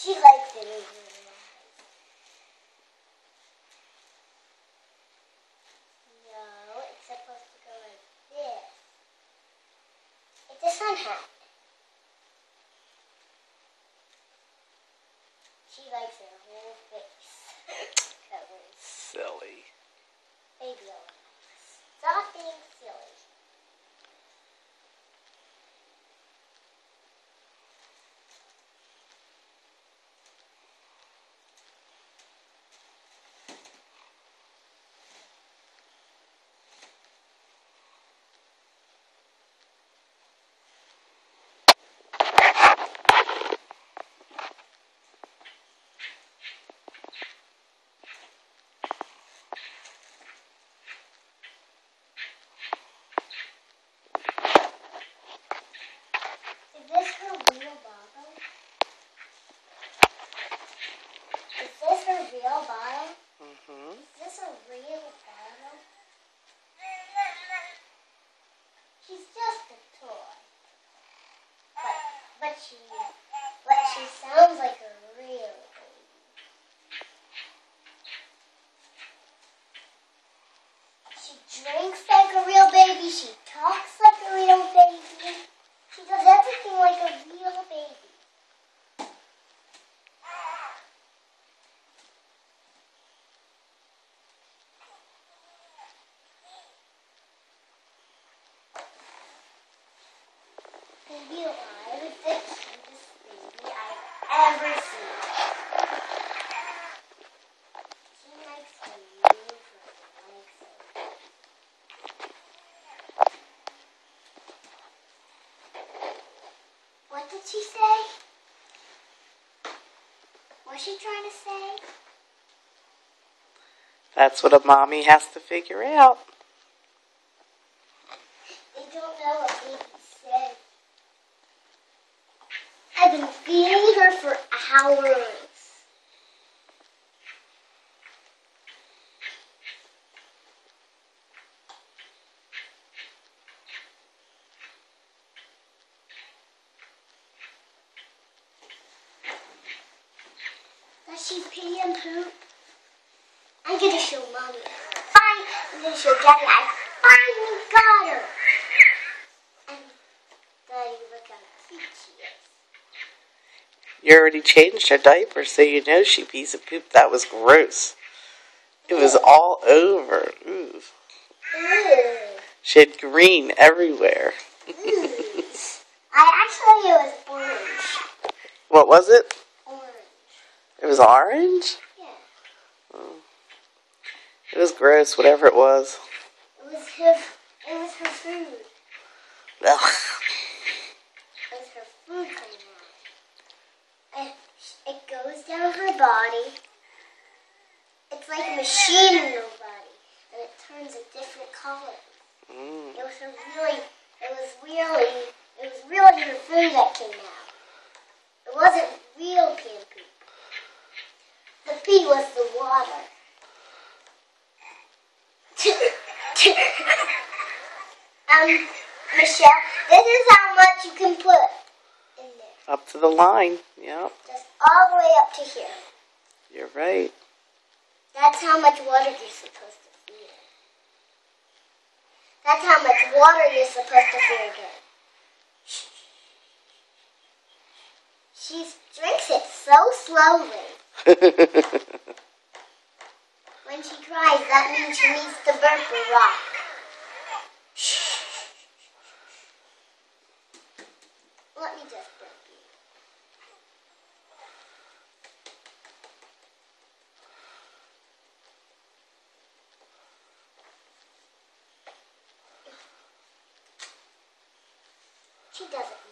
She likes it over her eyes. No, it's supposed to go like this. It's a sun hat. She likes her whole face. Silly. Baby eyes. Stop being silly. Is this her real bottle? Is this her real bottle? Mm-hmm. Is this a real bottle? She's just a toy. But she sounds like a real baby. She drinks like a real baby. She talks like a real baby. She does everything like a real baby. Baby Alive is the cutest baby I've ever seen. She likes to move her legs over. What did she say? What's she trying to say? That's what a mommy has to figure out. They don't know what baby said. I've been feeding her for hours. Does she pee and poop? I'm gonna show Mommy. I'm gonna show Daddy. I finally got her. And Daddy, look how cute she is. You already changed her diaper, so you know she pees and poop. That was gross. It was all over. Ooh. Ew. She had green everywhere. Ew. It was orange. What was it? Orange. It was orange? Yeah. Oh. It was gross, whatever it was. It was her food. Ugh. It was her food coming out. And it goes down her body. It's like a machine in her body. And it turns a different color. Mm. It was really her food that came out. It wasn't real pee and poop. The pee was the water. Michelle, this is how much you can put in there. Up to the line, yep. Just all the way up to here. You're right. That's how much water you're supposed to feed her. That's how much water you're supposed to feed her. She drinks it so slowly. When she cries, that means she needs to burp or rock. Let me just burp you. She doesn't